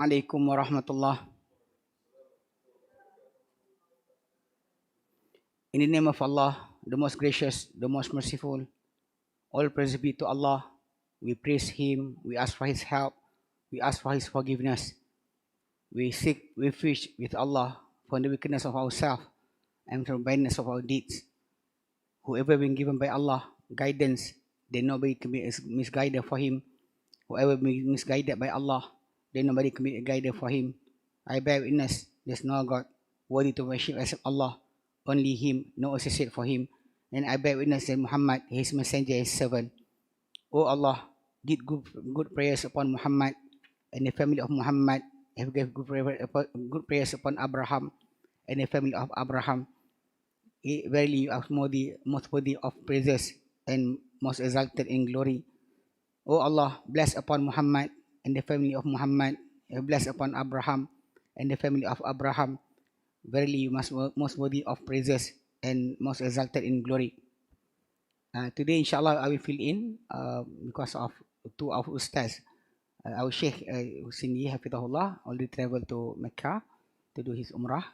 Alaikum warahmatullah. In the name of Allah, the most gracious, the most merciful, all praise be to Allah. We praise Him, we ask for His help, we ask for His forgiveness. We seek refuge with Allah from the wickedness of ourselves and from the badness of our deeds. Whoever been given by Allah guidance, then nobody can be misguided for him. Whoever been misguided by Allah, then nobody can be guided for him. I bear witness, there's no God worthy to worship except Allah, only Him, no associate for Him. And I bear witness that Muhammad, His messenger, His servant. O Allah, give good prayers upon Muhammad and the family of Muhammad. Have gave good prayers upon Abraham and the family of Abraham. Verily you are most worthy of praises and most exalted in glory. O Allah, bless upon Muhammad and the family of Muhammad. Bless upon Abraham and the family of Abraham. Verily you are most worthy of praises and most exalted in glory. Today, inshallah, I will fill in because of two of Ustaz. Our Sheikh Hussein Hafidahullah already traveled to Mecca to do his Umrah.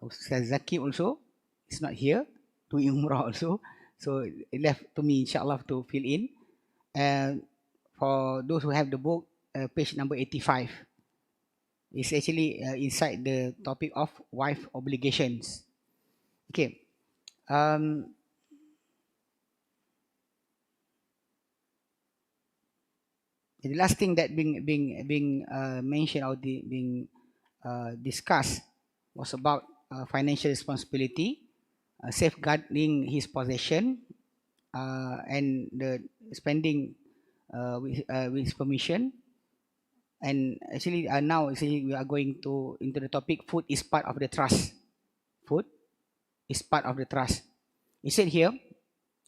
Ustaz Zaki also is not here doing Umrah also. So it left to me, inshallah, to fill in. For those who have the book, page number 85. It's actually inside the topic of wife obligations. Okay. The last thing that being mentioned or being discussed was about financial responsibility, safeguarding his possession, and the spending with his permission. And actually now we are going into the topic, food is part of the trust. Food is part of the trust. It said here,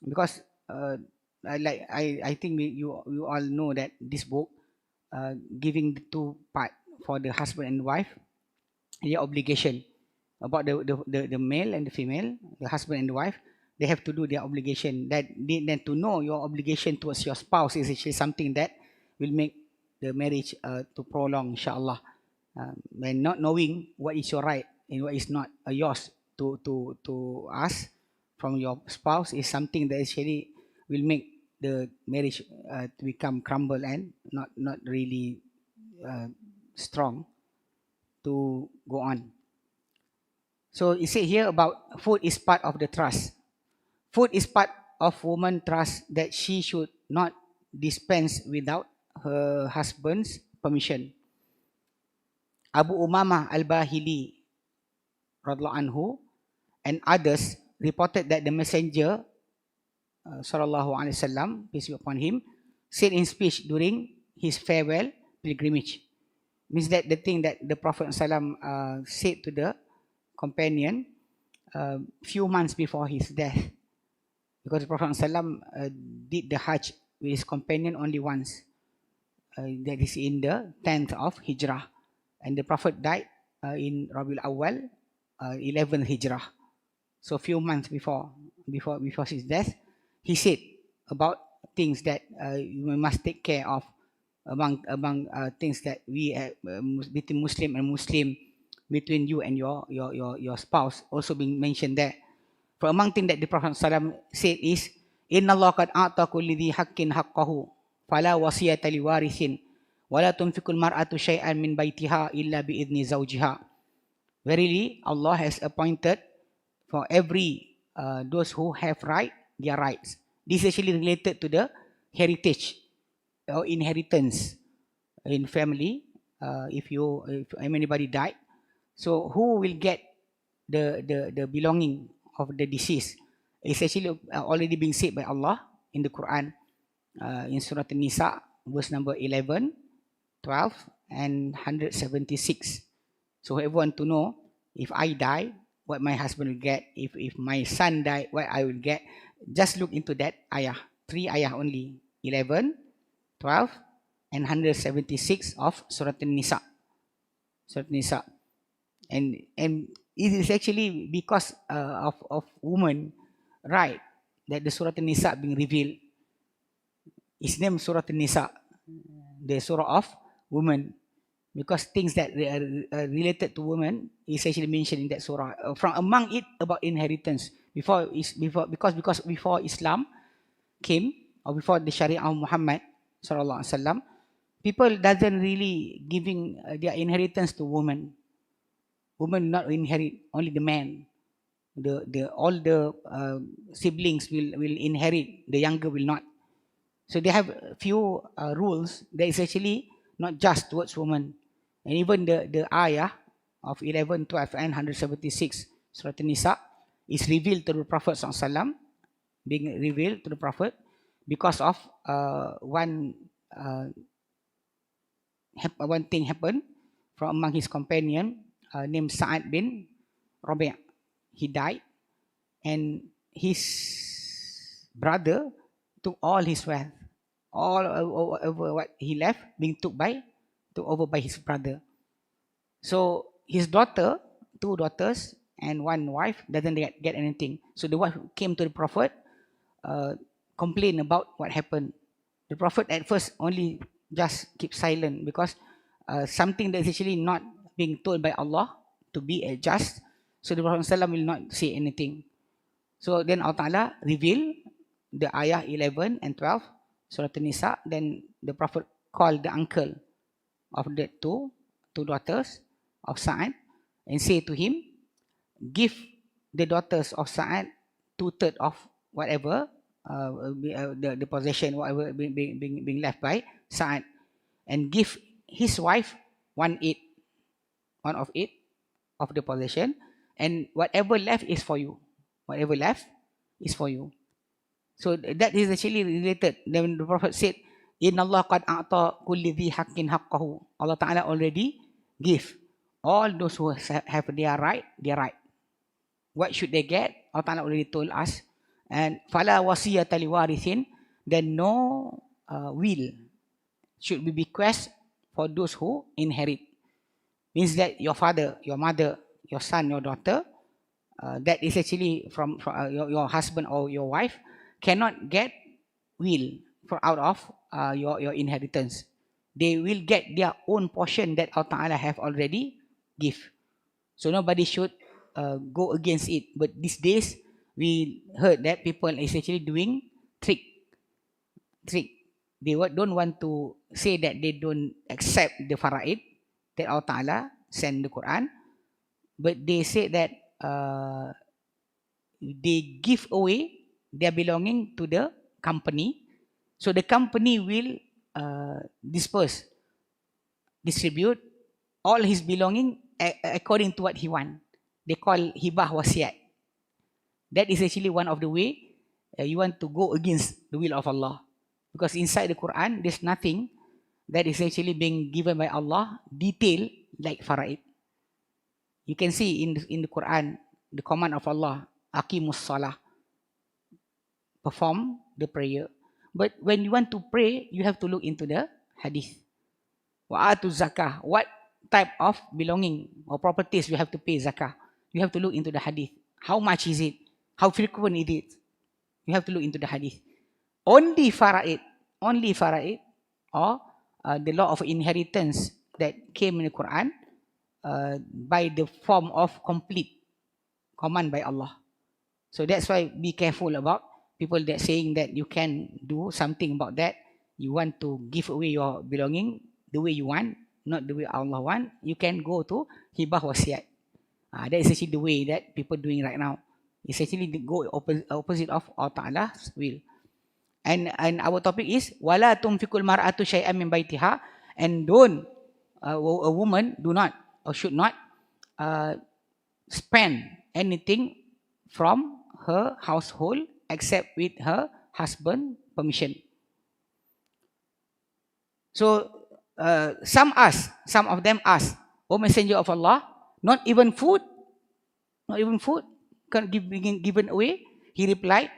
because I think you all know that this book giving the two part for the husband and wife, the obligation about the male and the female, the husband and the wife, they have to do their obligation. That then to know your obligation towards your spouse is actually something that will make the marriage to prolong, inshallah. When not knowing what is your right and what is not yours to ask from your spouse is something that actually will make the marriage to become crumble and not really strong to go on. So it said here about food is part of the trust. Food is part of woman trust that she should not dispense without her husband's permission. Abu Umamah Al-Bahili radhiyallahu anhu and others reported that the messenger sallallahu alaihi wasallam, peace be upon him, said in speech during his farewell pilgrimage. Means that the thing that the Prophet sallam said to the companion few months before his death, because the Prophet sallam did the Hajj with his companion only once. That is in the 10th of Hijrah, and the Prophet died in Rabiul Awwal, 11th Hijrah. So few months before his death, he said about things that we must take care of among things that we between Muslim and Muslim, between you and your spouse, also being mentioned there. For among things that the Prophet ﷺ said is, Inna Allah qad a'ta kulli dhi haqqin haqqahu fala wasiyata liwarithin wala tunfikul mar'atu shay'an min baytiha illa bi'idni zawjiha. Verily, Allah has appointed for every those who have their rights. This is actually related to the heritage or inheritance in family. If anybody died, so who will get the belonging of the deceased? It's actually already being said by Allah in the Quran, in Surah An-Nisa, verse number 11, 12, and 176. So everyone to know, if I die, what my husband will get. If my son die, what I will get. Just look into that ayah. 3 ayah only. 11, 12, and 176 of Surah An-Nisa. Surah An-Nisa. And it is actually because of woman right that the Surah An-Nisa being revealed. It's named Surah An-Nisa, the Surah of women. because things that are related to women is actually mentioned in that surah. From among it about inheritance, because before Islam came, or before the Sharia of Muhammad sallallahu alaihi wasallam, people doesn't really giving their inheritance to women. Women not inherit, only the man. The all the siblings will inherit, the younger will not. So they have a few rules that is actually not just towards women. And even the ayah of 11, 12 and 176 Surah An-Nisa is revealed to the Prophet SAW, being revealed to the Prophet because of one thing happened from among his companion named Saad bin Rabi'. He died, and his brother took all his wealth, all over what he left being took over by his brother. So his daughter, two daughters and one wife, doesn't get anything. So the wife came to the Prophet, complained about what happened. The Prophet at first only just keep silent, because something that is actually not being told by Allah to be just. So the Prophet ﷺ will not say anything. So then Allah Ta'ala revealed the ayah 11 and 12, Surah An-Nisa. Then the Prophet called the uncle of the two daughters of Saad and say to him, give the daughters of Saad 2/3 of whatever the possession, whatever being left by Saad, and give his wife 1/8, 1/8 of the possession, and whatever left is for you. Whatever left is for you. So that is actually related. Then the Prophet said, Inna Allah qad a'ta kulli dhi haqqin haqqahu. Allah Ta'ala already give all those who have their right, their right. What should they get? Allah Ta'ala already told us. And fala wasiyata liwarithin, then no will should be bequest for those who inherit. Means that your father, your mother, your son, your daughter, that is actually from your husband or your wife, cannot get will out of your inheritance. They will get their own portion that Allah Ta'ala have already give. So nobody should go against it. But these days, we heard that people is actually doing trick. They don't want to say that they don't accept the faraid that Allah Ta'ala sent the Quran, but they say that they give away their belonging to the company. So the company will distribute all his belonging according to what he want. They call hibah wasiat. That is actually one of the way you want to go against the will of Allah. Because inside the Quran, there's nothing that is actually being given by Allah detailed like faraid. You can see in the Quran, the command of Allah, Aqimus Salah, perform the prayer. But when you want to pray, you have to look into the hadith. Wa'atu zakah, what type of belonging or properties you have to pay zakah. You have to look into the hadith. How much is it? How frequent is it? You have to look into the hadith. Only faraid, or the law of inheritance that came in the Quran by the form of complete command by Allah. So that's why be careful about people that saying that you can do something about that. You want to give away your belonging the way you want, not the way Allah want. You can go to hibah wasiat. That is actually the way that people doing right now. It's actually the go opposite of Allah Ta'ala's will. And our topic is wala tumfikul mar'atu syai'an min baitiha, and don't a woman do not or should not spend anything from her household except with her husband permission. So some of them ask, O Messenger of Allah, not even food can given away. He replied,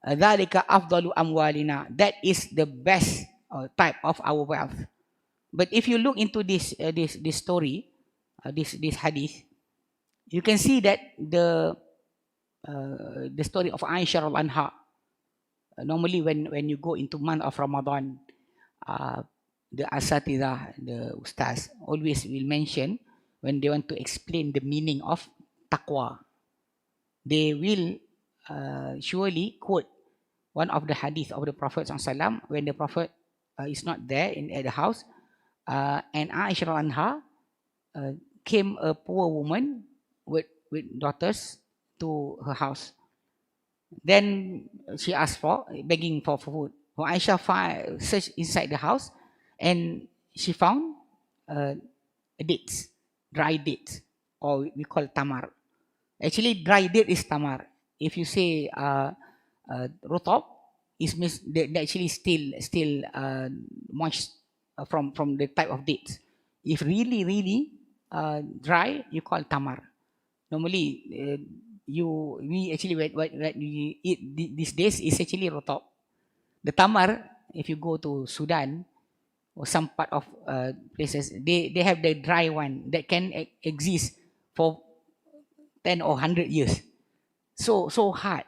Dhalika afdalu amwalina. That is the best type of our wealth. But if you look into this story, this hadith, you can see that the story of Aisha anha. Normally, when you go into month of Ramadan, the asatidah, the ustaz, always will mention when they want to explain the meaning of taqwa. They will surely quote one of the hadith of the Prophet SAW when the Prophet is not there at the house, and Aisha anha came a poor woman with daughters to her house. Then she asked for, begging for food. So Aisha searched inside the house, and she found dates, dry dates, or we call tamar. Actually, dry date is tamar. If you say rotab, it means they actually still moist from the type of dates. If really dry, you call tamar. Normally, we actually what we eat these days is actually rotab. The tamar, if you go to Sudan or some part of places, they have the dry one that can exist for 10 or 100 years. So hard,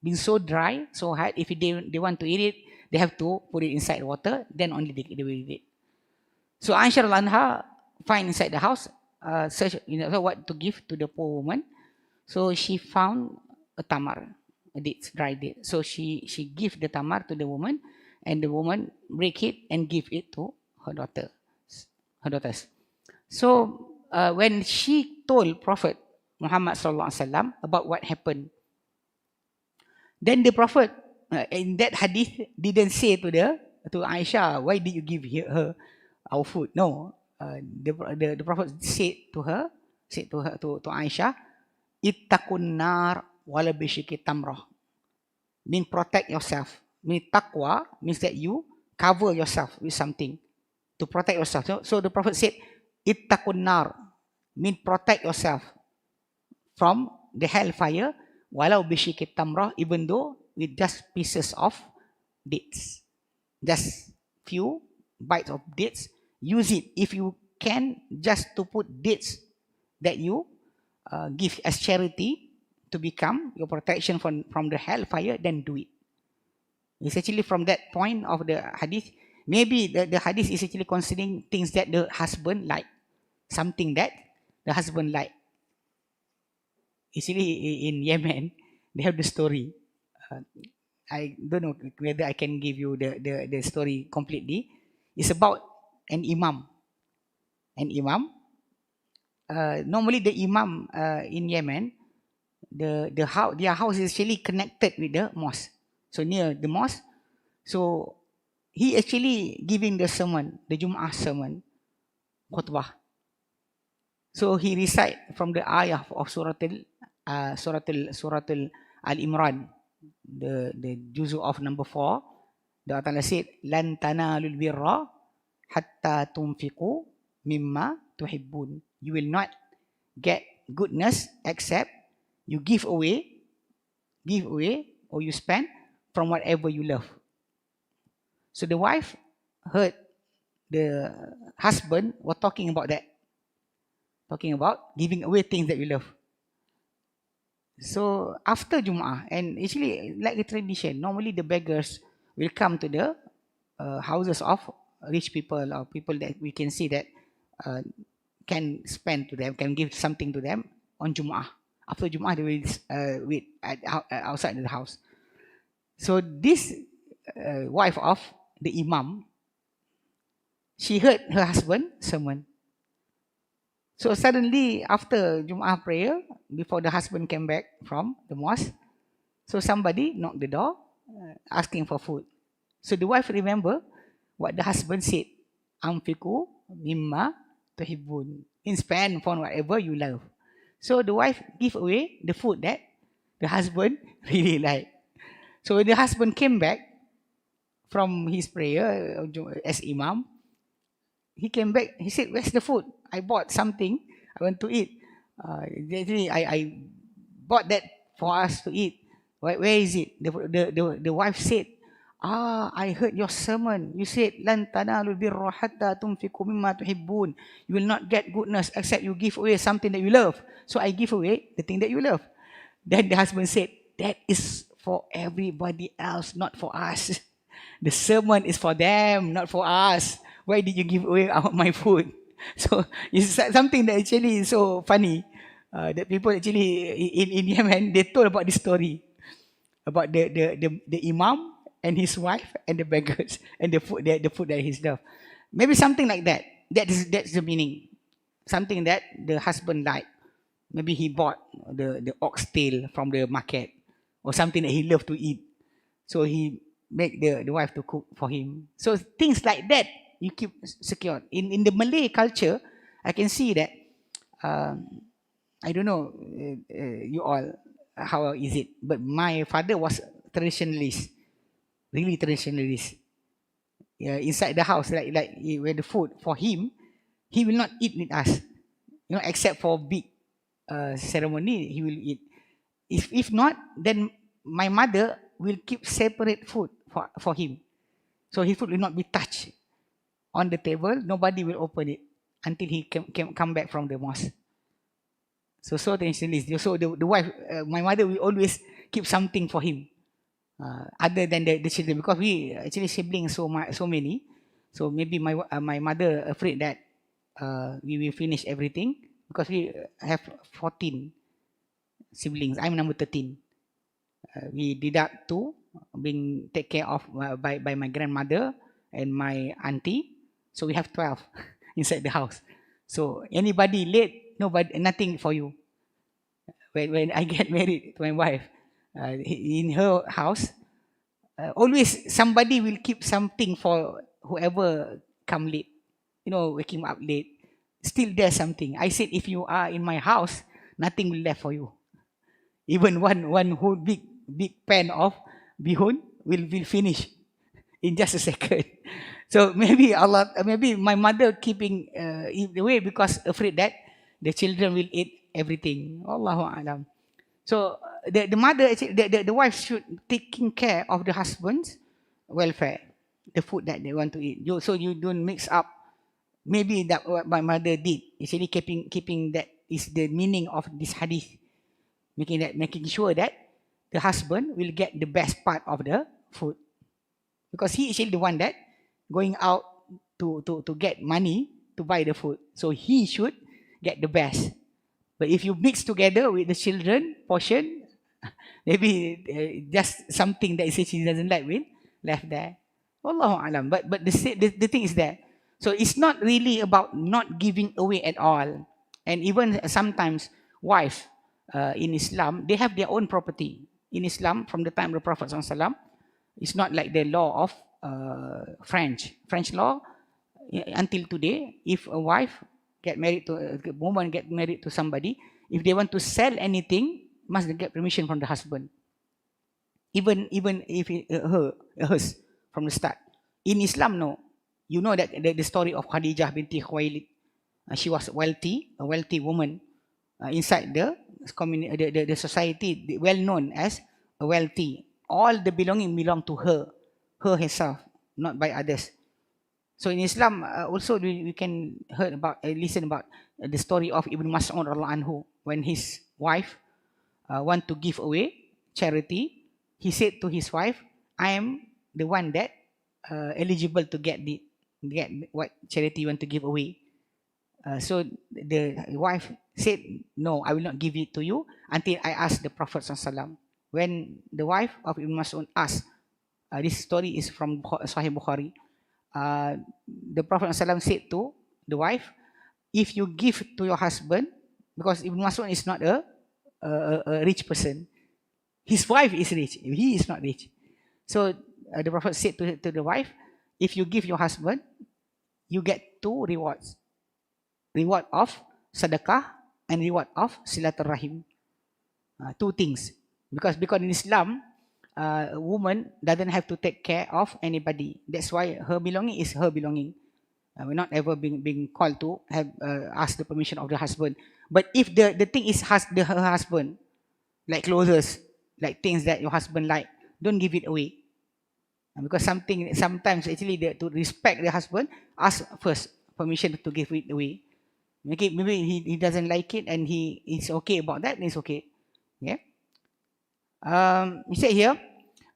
been so dry, so hard. If they want to eat it, they have to put it inside water, then only they will eat it. So Aisha Anha find inside the house, search what to give to the poor woman. So she found a tamar, a date, dry date. So she give the tamar to the woman, and the woman break it and give it to her daughters. So when she told Prophet Muhammad sallallahu alaihi wasallam about what happened, then the Prophet in that hadith didn't say to Aisha, why did you give her our food? No, the Prophet said to Aisha, ittaqun nar wala bishiki tamrah. Mean protect yourself. Mean taqwa means that you cover yourself with something to protect yourself. So the Prophet said, ittaqun nar, mean protect yourself from the hellfire, walau bishiki tamrah, even though with just pieces of dates, just few bites of dates. Use it if you can, just to put dates that you give as charity to become your protection from the hellfire, then do it. It's actually from that point of the hadith. Maybe the hadith is actually considering things that the husband like, something that the husband like. Actually, in Yemen, they have the story. I don't know whether I can give you the story completely. It's about an imam. An imam. Normally, the imam in Yemen, their house is actually connected with the mosque. So near the mosque. So he actually giving the sermon, the Jum'ah sermon, khutbah. So he recite from the ayah of Surah Al-Imran, the juzu of number 4. The Allah said, "Lan tanalul birra hatta tunfiqu mimma tuhibbun." You will not get goodness except you give away, or you spend from whatever you love. So the wife heard the husband was talking about that. Talking about giving away things that you love. So after Jum'ah, and actually like a tradition, normally the beggars will come to the houses of rich people or people that we can see that can spend to them, can give something to them on Jum'ah. After Jum'ah, they will wait outside the house. So this wife of the imam, she heard her husband sermon. So suddenly, after Jum'ah prayer, before the husband came back from the mosque, so somebody knocked the door, asking for food. So the wife remember what the husband said, "Amfiku mimma tuhibbun." In spend for whatever you love. So the wife give away the food that the husband really liked. So when the husband came back from his prayer as imam, he came back. He said, "Where's the food? I bought something. I want to eat. I bought that for us to eat. Where is it?" The wife said, "I heard your sermon. You said, lan tanalul birra hatta tunfiqu mimma tuhibbun. You will not get goodness except you give away something that you love. So I give away the thing that you love." Then the husband said, "That is for everybody else, not for us. The sermon is for them, not for us. Why did you give away my food? So it's something that actually is so funny. That people actually in Yemen, they told about this story about the imam and his wife and the beggars and the food that he's loved. Maybe something like that. That's the meaning. Something that the husband liked. Maybe he bought the oxtail from the market or something that he loved to eat. So he make the wife to cook for him. So things like that you keep secure. In the Malay culture, I can see that. I don't know you all how is it, but my father was traditionalist, really traditionalist. Inside the house, like where the food for him, he will not eat with us, except for big ceremony he will eat. If not, then my mother will keep separate food for him, so his food will not be touched on the table. Nobody will open it until he come back from the mosque. So traditionalist. So the wife, my mother will always keep something for him, other than the children, because we actually siblings so many. So maybe my mother afraid that we will finish everything, because we have 14 siblings. I'm number 13. We deduct 2 being taken care of by my grandmother and my auntie. So we have 12 inside the house. So anybody late, nothing for you. When I get married to my wife, in her house, always somebody will keep something for whoever come late. Waking up late. Still there's something. I said, if you are in my house, nothing will left for you. Even one whole big pan of bihun will finish in just a second. So maybe my mother keeping it away because afraid that the children will eat everything. Allahu alam. So the mother, the wife should taking care of the husband's welfare, the food that they want to eat. So you don't mix up. Maybe that what my mother did. Actually keeping that is the meaning of this hadith. Making sure that the husband will get the best part of the food, because he is the one that going out to get money to buy the food. So he should get the best. But if you mix together with the children portion, maybe just something that she doesn't like will left there. Wallahu alam. But the thing is that, so it's not really about not giving away at all. And even sometimes wife in Islam, they have their own property. In Islam, from the time of the Prophet ﷺ, it's not like the law of French law. Until today, if a wife get married to a woman get married to somebody, if they want to sell anything, must get permission from the husband. Even if hers from the start. In Islam, no. You know that the story of Khadijah binti Khuwailid. She was a wealthy woman inside the community, the society, well known as a wealthy. All the belonging belong to her herself, not by others. So in Islam, also we can listen about the story of Ibn Mas'ud radhiyallahu anhu, when his wife want to give away charity. He said to his wife, "I am the one that eligible to get what charity you want to give away." So the wife said, "No, I will not give it to you until I ask the Prophet ﷺ." When the wife of Ibn Mas'ud asked, this story is from Sahih Bukhari. The Prophet ﷺ said to the wife, "If you give to your husband," because Ibn Mas'ud is not a rich person. His wife is rich. He is not rich. So the Prophet said to the wife, "If you give your husband, you get 2 rewards. Reward of sadaqah and reward of silaturrahim." 2 things. Because in Islam, a woman doesn't have to take care of anybody. That's why her belonging is her belonging. We're not ever being called to have ask the permission of the husband. But if the thing is her husband, like clothes, like things that your husband like, don't give it away. Because sometimes actually to respect the husband, ask first permission to give it away. Maybe he doesn't like it and he is okay about that, then it's okay. Yeah. He said here,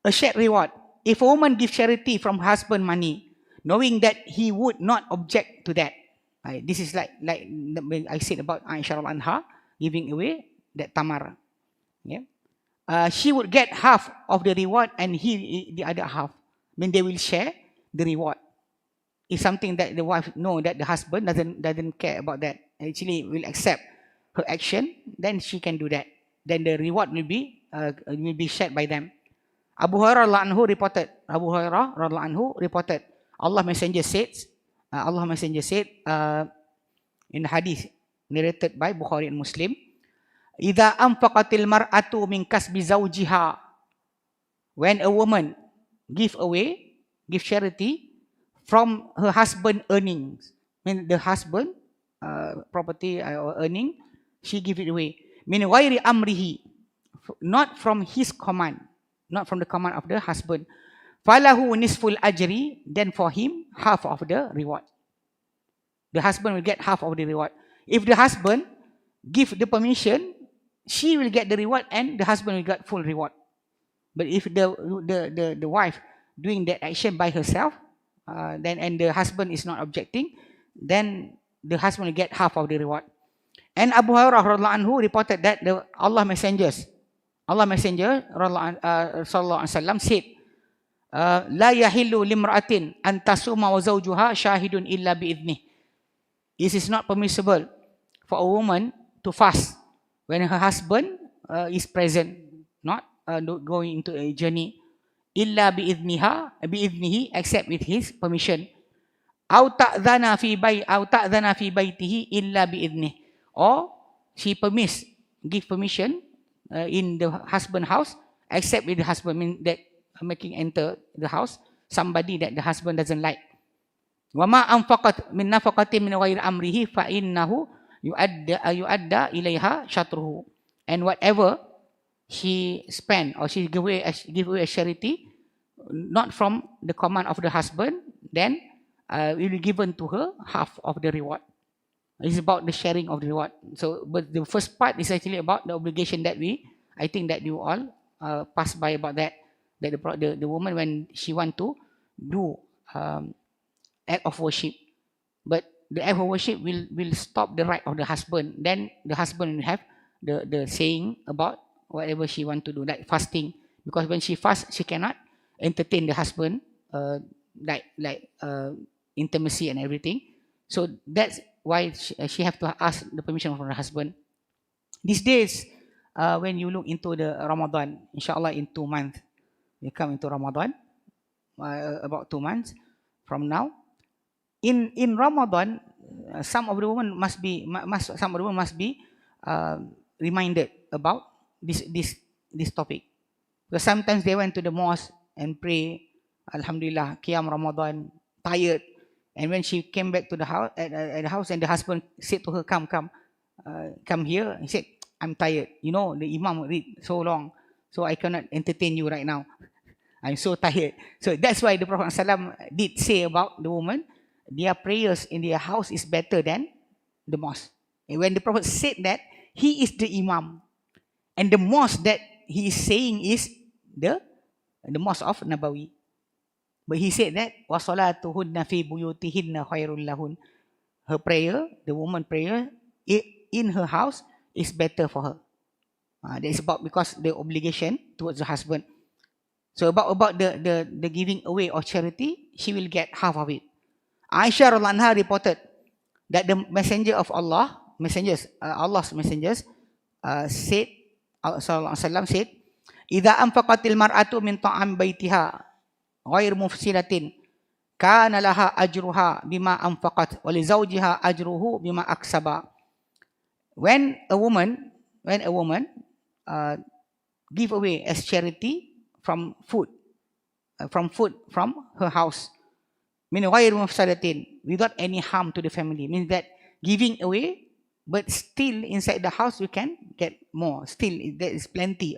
a shared reward. If a woman gives charity from husband money, knowing that he would not object to that. This is like I said about Aisha anha giving away that tamar. Yeah, she would get half of the reward and he the other half. When they will share the reward. It's something that the wife know that the husband doesn't care about that. Actually, will accept her action. Then she can do that. Then the reward will be shared by them. Abu Hurairah radhiyallahu anhu reported. Abu Hurairah radhiyallahu anhu reported. Allah Messenger said in hadith narrated by Bukhari and Muslim, "Idza anfaqatil mar'atu min kasbi zawjiha," when a woman give charity from her husband earnings, when the husband property or earning, she give it away. Min ghairi amrihi, not from his command, not from the command of the husband. Falahu nisful ajri, then for him half of the reward. The husband will get half of the reward. If the husband give the permission, she will get the reward and the husband will get full reward. But if the wife doing that action by herself, then and the husband is not objecting, then the husband will get half of the reward. And Abu Hurairah radhiyallahu anhu reported that the Allah Messenger sallallahu alaihi wasallam said, "La yahillu limra'atin an tasuma wa zawjuha shahidun illa bi'idnih." It is not permissible for a woman to fast when her husband is present, not going into a journey, illa bi'idnihi, except with his permission. Aw ta'dhana fi baitihi illa bi'idnih, or she give permission in the husband house, except with the husband, mean that making enter the house somebody that the husband doesn't like. Wa ma anfaqat min nafaqatin min ghairi amrihi fa innahu yu'adda ilaiha syatruhu. And whatever she spend or she give away a charity not from the command of the husband, then it will be given to her half of the reward. It's about the sharing of the reward. So, but the first part is actually about the obligation that I think that you all pass by about that. That the woman, when she want to do act of worship, but the act of worship will stop the right of the husband. Then the husband will have the saying about whatever she want to do, like fasting. Because when she fasts, she cannot entertain the husband like intimacy and everything. So that's why she have to ask the permission from her husband. These days, when you look into the Ramadan, inshallah in 2 months, we come into Ramadan, about 2 months from now. In Ramadan, some of the women must be reminded about this topic. Because sometimes they went to the mosque and pray, Alhamdulillah, Qiyam Ramadan, tired. And when she came back to the house, at the house, and the husband said to her, come here. He said, I'm tired. You know, the Imam read so long, so I cannot entertain you right now. I'm so tired. So that's why the Prophet ﷺ did say about the woman, their prayers in their house is better than the mosque. And when the Prophet said that, he is the Imam. And the mosque that he is saying is the mosque of Nabawi. But he said that وَصَلَاتُهُنَّ فِي بُيُوتِهِنَّ خَيْرٌ لَهُنَّ. Her prayer, the woman prayer, in her house is better for her. That is about because the obligation towards the husband. So about the giving away of charity, she will get half of it. Aisha radhiyallahu anha reported that the messenger of Allah, Allah's messengers said, sallallahu alaihi wasallam said, "Idza anfaqatil mar'atu min ta'am baitiha ghair mufsidatin kana laha ajruha bima anfaqat wa li zawjiha ajruhu bima aksaba." When a woman give away as charity from food from her house, min ghair mufsidatin, without any harm to the family, means that giving away, but still inside the house you can get more. Still there is plenty.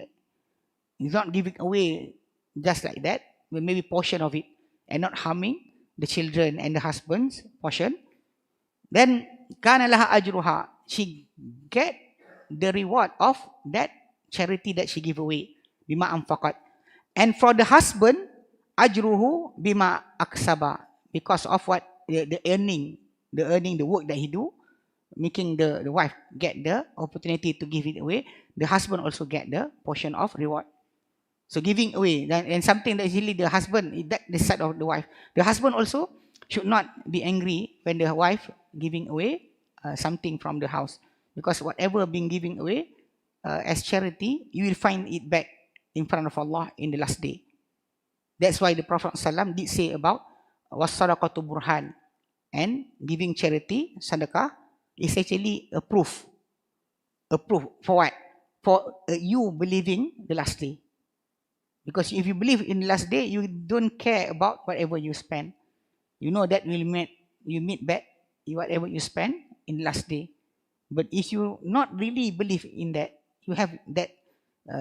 It's not giving away just like that, but maybe portion of it, and not harming the children and the husband's portion. Then kana laha ajruha, she get the reward of that charity that she give away, bima anfaqat. And for the husband, ajruhu bima aksaba, because of what the earning, the work that he do, making the wife get the opportunity to give it away. The husband also get the portion of reward. So giving away, and something that really the husband, that the side of the wife. The husband also should not be angry when the wife giving away something from the house, because whatever being giving away as charity, you will find it back in front of Allah in the last day. That's why the Prophet ﷺ did say about was-sadaqatu burhan, and giving charity, sadaqah, is actually a proof. A proof for what? For you believing the last day. Because if you believe in the last day, you don't care about whatever you spend. You know that you meet back whatever you spend in the last day. But if you not really believe in that, you have that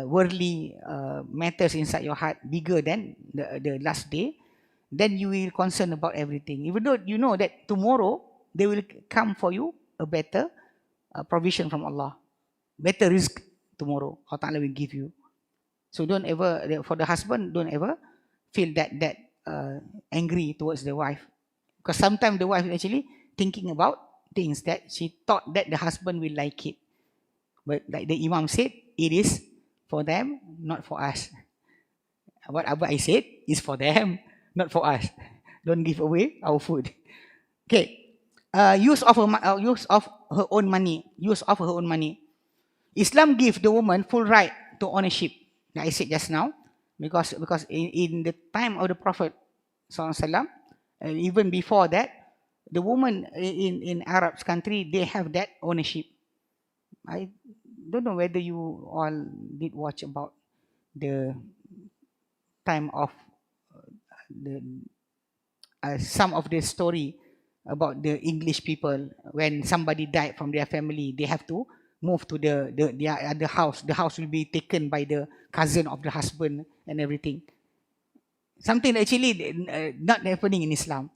worldly matters inside your heart bigger than the last day, then you will concern about everything. Even though you know that tomorrow they will come for you a better provision from Allah, better risk tomorrow. Allah Ta'ala will give you. So don't ever, for the husband, don't ever feel that angry towards the wife, because sometimes the wife is actually thinking about things that she thought that the husband will like it, but like the Imam said, it is for them, not for us. Whatever I said is for them, not for us. Don't give away our food. Okay, use of her own money. Use of her own money. Islam gives the woman full right to ownership. Like I said just now, because in the time of the Prophet ﷺ, even before that, the woman in Arab country, they have that ownership. I don't know whether you all did watch about the time of some of the story about the English people. When somebody died from their family, they have to move to their other house. The house will be taken by the cousin of the husband and everything. Something actually not happening in Islam.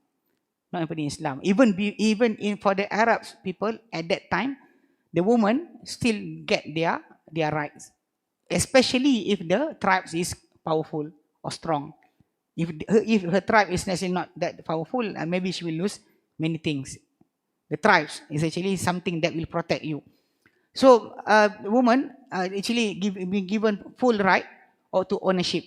Not happening in Islam. Even for the Arab people at that time, the woman still get their rights, especially if the tribe is powerful or strong. If her tribe is actually not that powerful, maybe she will lose many things. The tribes is actually something that will protect you. So the woman actually being given full right or to ownership,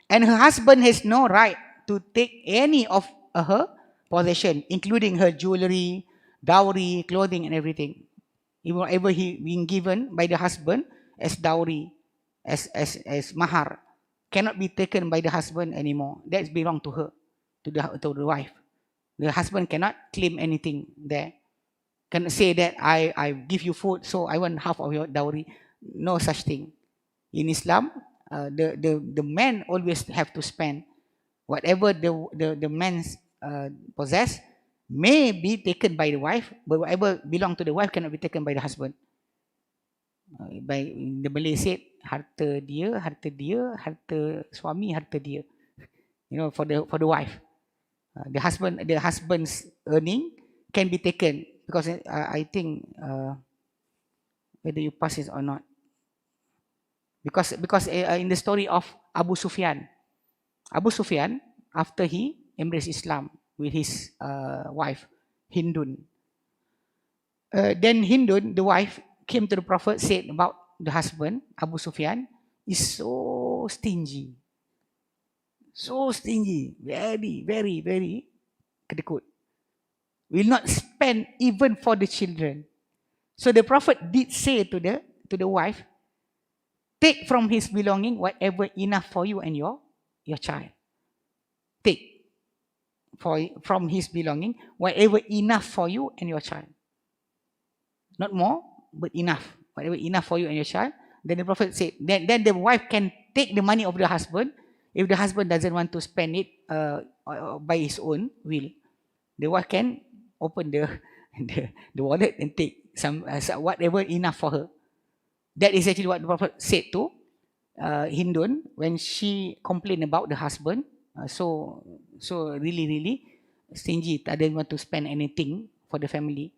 and her husband has no right to take any of her possession, including her jewelry, dowry, clothing, and everything. Whatever he being given by the husband as dowry, as mahar, cannot be taken by the husband anymore. That belong to her, to the wife. The husband cannot claim anything there. Cannot say that I give you food, so I want half of your dowry. No such thing. In Islam, the man always have to spend whatever the man possess may be taken by the wife, but whatever belong to the wife cannot be taken by the husband. By the Malay said, harta dia, harta suami, harta dia. You know, for the wife, the husband's earning can be taken, because I think whether you pass it or not, because in the story of Abu Sufyan, after he embraced Islam with his wife Hindun, then Hindun, the wife, came to the Prophet, said about the husband Abu Sufyan is so stingy, very, very, very kedekut, will not spend even for the children. So the Prophet did say to the wife, take from his belonging whatever enough for you and your child. Take from his belonging whatever enough for you and your child. Not more, but enough. Whatever enough for you and your child. Then the Prophet said, then the wife can take the money of the husband. If the husband doesn't want to spend it by his own will, the wife can open the wallet and take some whatever enough for her. That is actually what the Prophet said to Hindun when she complained about the husband. So really stingy, doesn't want to spend anything for the family.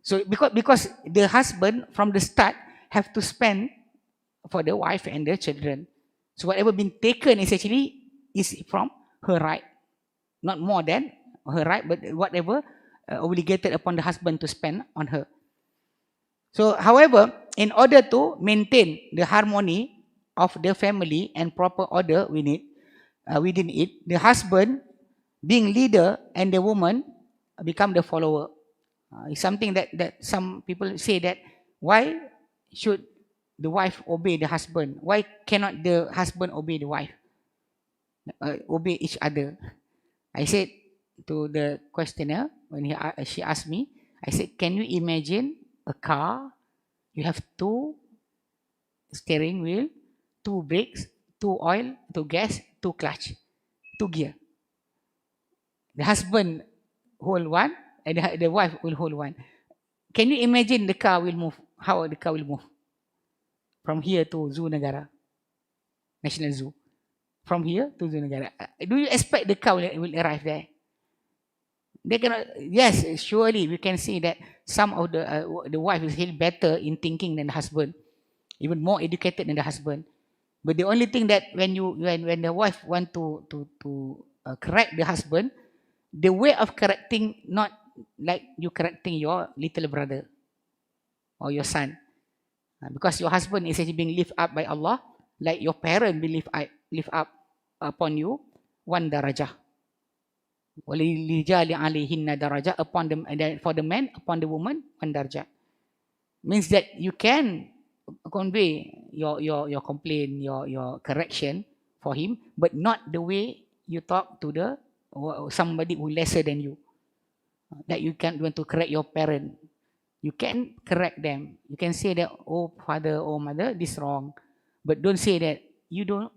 So because the husband from the start have to spend for the wife and the children. So whatever been taken is actually from her right, not more than her right, but whatever obligated upon the husband to spend on her. So, however, in order to maintain the harmony of the family and proper order within it, the husband being leader and the woman become the follower. It's something that some people say that why should the wife obey the husband? Why cannot the husband obey the wife? Obey each other. I said to the questioner when she asked me, I said, can you imagine a car? You have 2 steering wheel, 2 brakes, 2 oil, 2 gas, 2 clutch, 2 gear. The husband hold one and the wife will hold one. Can you imagine the car will move? How the car will move? From here to Zoo Negara, National Zoo. From here to Zoo Negara. Do you expect the car will arrive there? They cannot. Yes, surely we can see that some of the wife is still better in thinking than the husband, even more educated than the husband. But the only thing that when the wife want to correct the husband, the way of correcting not like you correcting your little brother or your son, because your husband is actually being lifted up by Allah, like your parent will lift up upon you 1 darajah. وَلِلْرِجَالِ عَلَيْهِنَّ دَرَجَةٌ upon them, and for the man upon the woman 1 darajah. Means that you can convey your complaint, your correction for him, but not the way you talk to the somebody who lesser than you. That you can't want to correct your parent. You can correct them. You can say that, oh father, oh mother, this wrong. But don't say that you don't,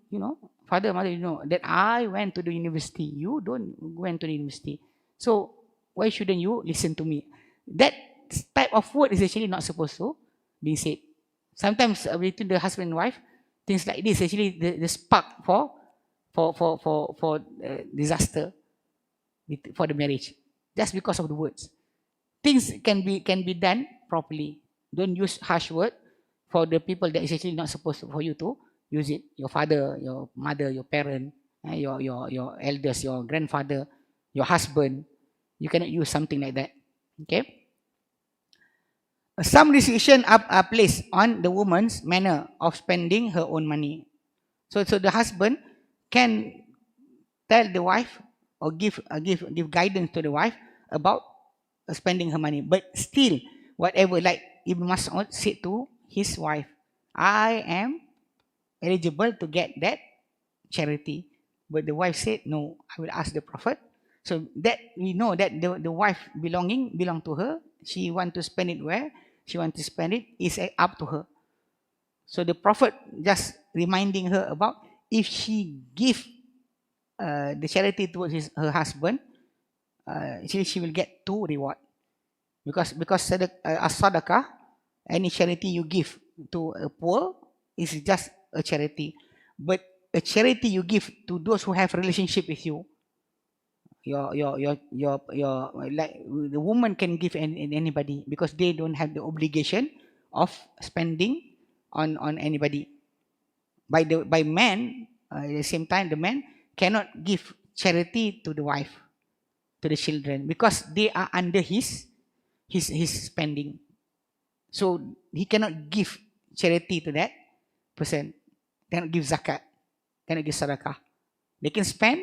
father, mother, that I went to the university. You don't went to the university. So why shouldn't you listen to me? That type of word is actually not supposed to be said. Sometimes between the husband and wife, things like this actually the spark for disaster for the marriage, just because of the words. Things can be done properly. Don't use harsh word for the people that is actually not supposed for you to use it. Your father, your mother, your parent, your elders, your grandfather, your husband. You cannot use something like that. Okay. Some restriction are placed on the woman's manner of spending her own money. So the husband can tell the wife or give guidance to the wife about spending her money, but still whatever, like Ibn Mas'ud said to his wife, I am eligible to get that charity, but the wife said no, I will ask the Prophet. So that we know that the wife belong to her. She want to spend it where she want to spend it is up to her. So the Prophet just reminding her about, if she give the charity towards her husband, she will get 2 reward, because as-sadaqah, any charity you give to a poor is just a charity, but a charity you give to those who have relationship with you, your like the woman can give anybody, because they don't have the obligation of spending on anybody. By man, at the same time, the man cannot give charity to the wife, to the children, because they are under his spending. So he cannot give charity to that person. Cannot give zakat, cannot give sadaqah. They can spend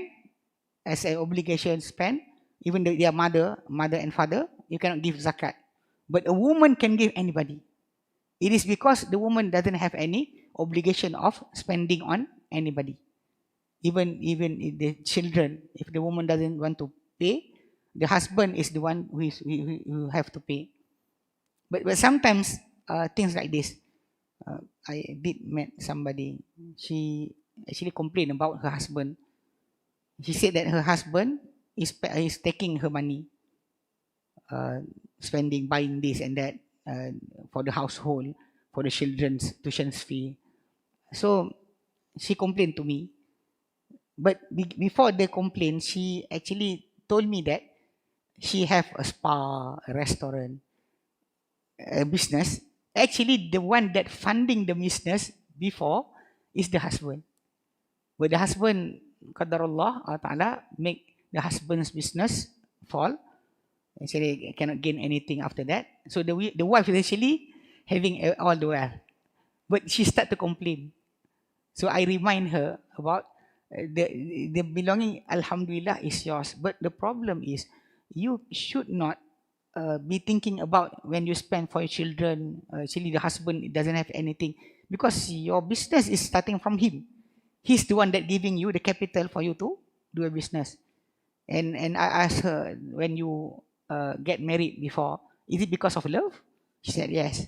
as an obligation, spend even their mother and father. You cannot give zakat, but a woman can give anybody. It is because the woman doesn't have any obligation of spending on anybody. Even the children, if the woman doesn't want to pay, the husband is the one who have to pay. But sometimes things like this, I did met somebody. She actually complained about her husband. She said that her husband is taking her money, spending, buying this and that for the household, for the children's tuition fee. So she complained to me. But before the complaint, she actually told me that she have a spa, a restaurant, a business. Actually, the one that funding the business before is the husband. But the husband, qadarullah, Allah Ta'ala, make the husband's business fall. Actually, cannot gain anything after that. So the wife is actually having all the wealth, but she start to complain. So I remind her about the belonging. Alhamdulillah is yours, but the problem is you should not be thinking about when you spend for your children. Actually, the husband doesn't have anything because your business is starting from him. He's the one that giving you the capital for you to do a business. And I asked her, when you get married before, is it because of love? She said yes.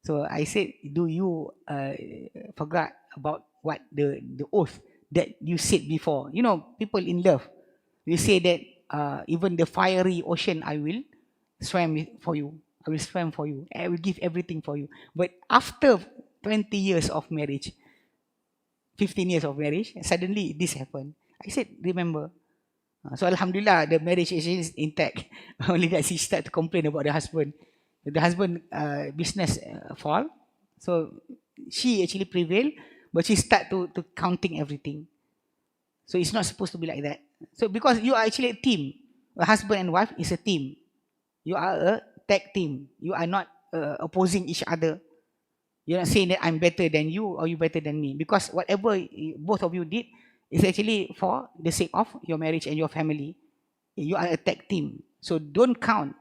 So I said, do you forgot about what the oath that you said before? You know, people in love, you say that even the fiery ocean, I will swim for you. I will swim for you. I will give everything for you. But after 20 years of marriage, 15 years of marriage, suddenly this happened. I said, remember. So Alhamdulillah, the marriage is intact. Only that she start to complain about the husband. The husband business fall. So she actually prevail, but she start to counting everything. So it's not supposed to be like that. So because you are actually a team, a husband and wife is a team. You are a tag team. You are not opposing each other. You're not saying that I'm better than you or you better than me. Because whatever both of you did is actually for the sake of your marriage and your family. You are a tag team. So don't count.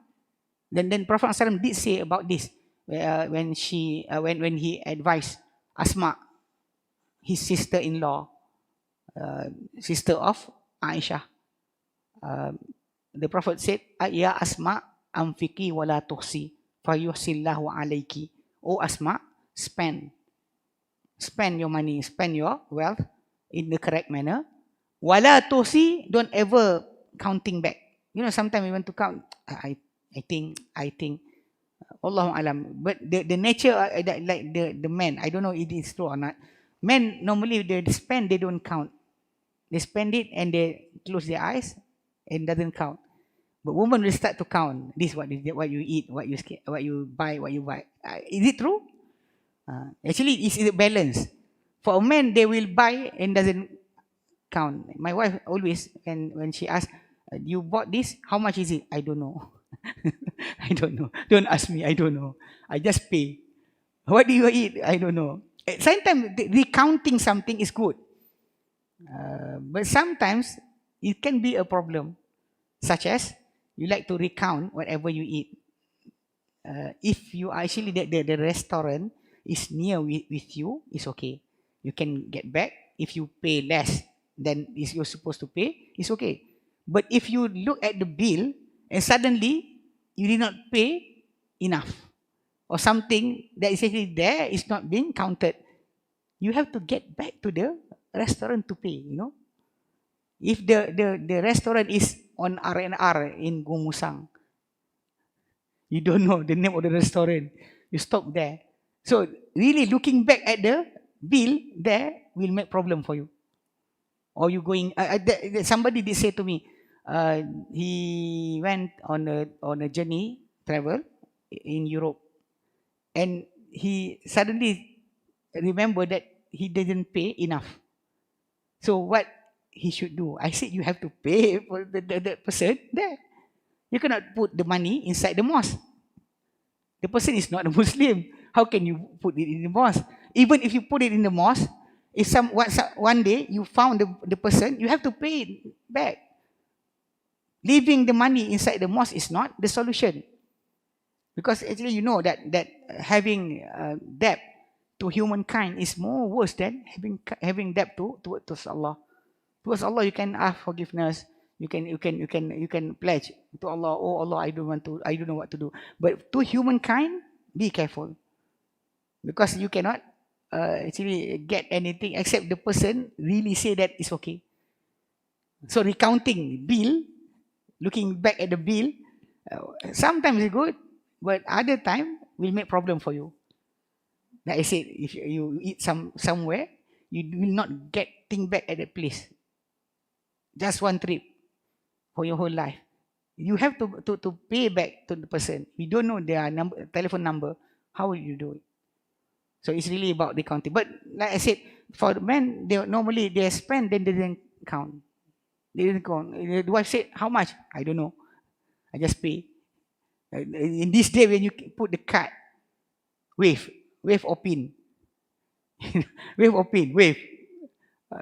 Then Prophet ﷺ did say about this when he advised Asma, his sister-in-law, sister of Aisha. The Prophet said, "Ya Asma, amfiki wala tuhsi, fayuhsillahu alayki." Oh Asma, spend your money, spend your wealth in the correct manner. Wala tuhsi, don't ever counting back. You know, sometimes we want to count. I think, Allahu alam. But the nature, like the men, I don't know if it is true or not. Men normally they spend, they don't count. They spend it and they close their eyes and doesn't count. But women will start to count. This what you eat, what you buy. Is it true? Actually, it's a balance. For a man, they will buy and doesn't count. My wife always, when she asks, "You bought this? How much is it?" I don't know. I don't know. Don't ask me. I don't know. I just pay. What do you eat? I don't know. Sometimes recounting something is good. But sometimes it can be a problem. Such as you like to recount whatever you eat. If you actually, the restaurant is near with you, it's okay. You can get back. If you pay less than you're supposed to pay, it's okay. But if you look at the bill and suddenly you did not pay enough, or something that is actually there is not being counted, you have to get back to the restaurant to pay, you know. If the restaurant is on R&R in Gumusang, you don't know the name of the restaurant, you stop there. So really looking back at the bill there will make problem for you. Or you going, somebody did say to me, he went on a journey travel in Europe, and he suddenly remembered that he didn't pay enough. So what he should do? I said, you have to pay for the person there. You cannot put the money inside the mosque. The person is not a Muslim. How can you put it in the mosque? Even if you put it in the mosque, if one day you found the person, you have to pay it back. Leaving the money inside the mosque is not the solution. Because actually you know that having debt to humankind is more worse than having debt towards Allah. Towards Allah you can ask forgiveness. You can pledge to Allah. Oh Allah, I don't know what to do. But to humankind, be careful, because you cannot actually get anything except the person really say that it's okay. So recounting bill, looking back at the bill, sometimes it's good, but other time will make problem for you. Like I said, if you eat somewhere, you will not get thing back at that place. Just one trip for your whole life. You have to pay back to the person. You don't know their telephone number. How will you do it? So it's really about the counting. But like I said, for the men, normally they spend, then they didn't count. They didn't count. The wife said, how much? I don't know. I just pay. In this day, when you put the card, wave or pin, wave or pin, wave.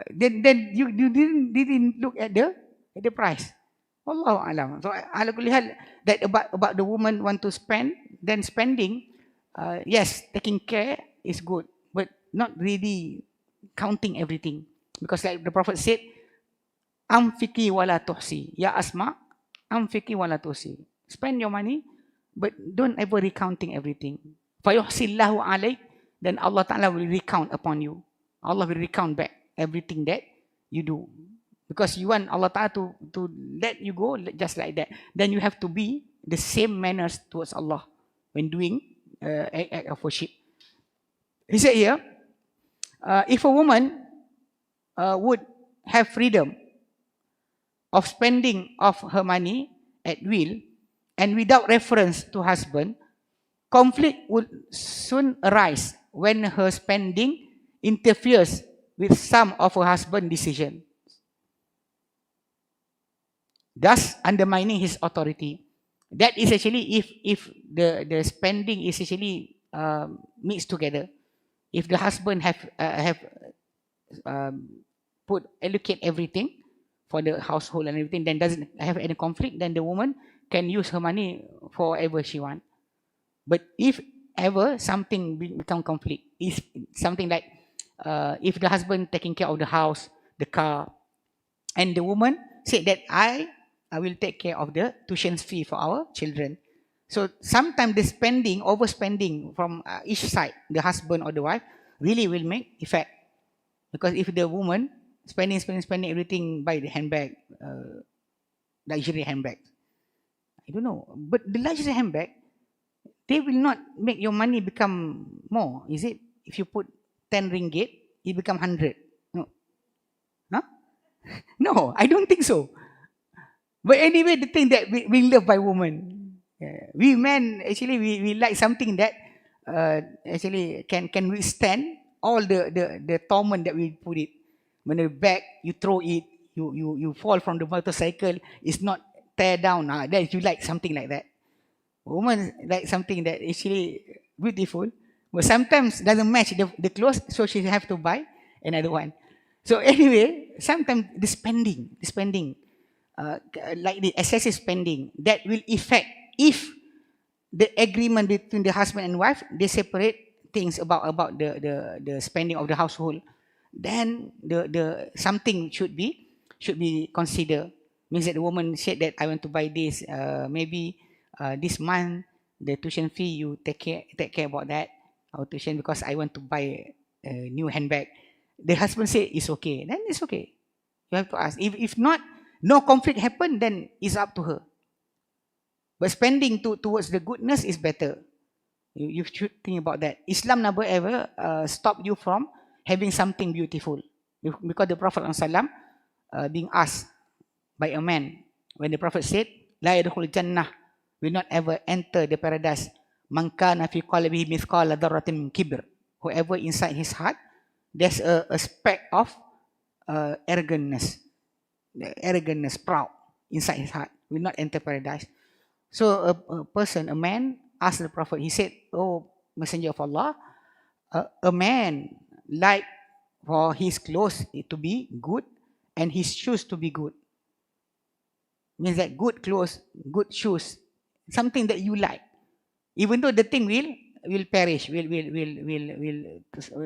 Then you didn't look at the price. Allahu alam. So ala kulli hal, that about the woman want to spend, then spending, yes, taking care is good, but not really counting everything, because like the Prophet said, amfiki wala tuhsi, ya Asma, amfiki wala tuhsi. Spend your money, but don't ever recounting everything. Fayuhsillahu alaik, then Allah Ta'ala will recount upon you. Allah will recount back everything that you do. Because you want Allah Ta'ala to let you go just like that. Then you have to be the same manners towards Allah when doing act of worship. He said here, if a woman would have freedom of spending of her money at will and without reference to husband, conflict would soon arise when her spending interferes with some of her husband's decision, thus undermining his authority. That is actually if the spending is actually mixed together. If the husband have allocate everything for the household and everything, then doesn't have any conflict, then the woman can use her money for whatever she wants. But if ever something become conflict, is something like if the husband taking care of the house, the car, and the woman said that I will take care of the tuition fee for our children. So sometimes the spending, overspending from each side, the husband or the wife, really will make effect. Because if the woman spending everything, buy the handbag, luxury handbag, I don't know, but the luxury handbag, they will not make your money become more, is it? If you put 10 ringgit, it become 100. No. Huh? No, I don't think so. But anyway, the thing that we love by women, we men, actually, we like something that actually can withstand all the torment that we put it. When the bag, you throw it, you fall from the motorcycle, it's not tear down. Then you like something like that. Woman like something that actually beautiful, but sometimes doesn't match the clothes, so she have to buy another one. So anyway, sometimes the spending, like the excessive spending, that will affect if the agreement between the husband and wife, they separate things about the spending of the household, then the something should be considered. Means that the woman said that I want to buy this, maybe this month the tuition fee, you take care about that, our tuition, because I want to buy a new handbag. The husband say it's okay, then it's okay. You have to ask. If not, no conflict happen, then it's up to her. But spending towards the goodness is better. You should think about that. Islam never ever stop you from having something beautiful. Because the Prophet ﷺ being asked by a man, when the Prophet said, La yadkhul jannah, will not ever enter the paradise, man kana fi qalbihi mithqala dharratin min kibr. Whoever inside his heart, there's a speck of arrogance, proud inside his heart, will not enter paradise. So a person, a man, asked the Prophet, he said, oh Messenger of Allah, a man like for his clothes to be good and his shoes to be good. Means that good clothes, good shoes, something that you like, even though the thing will perish, will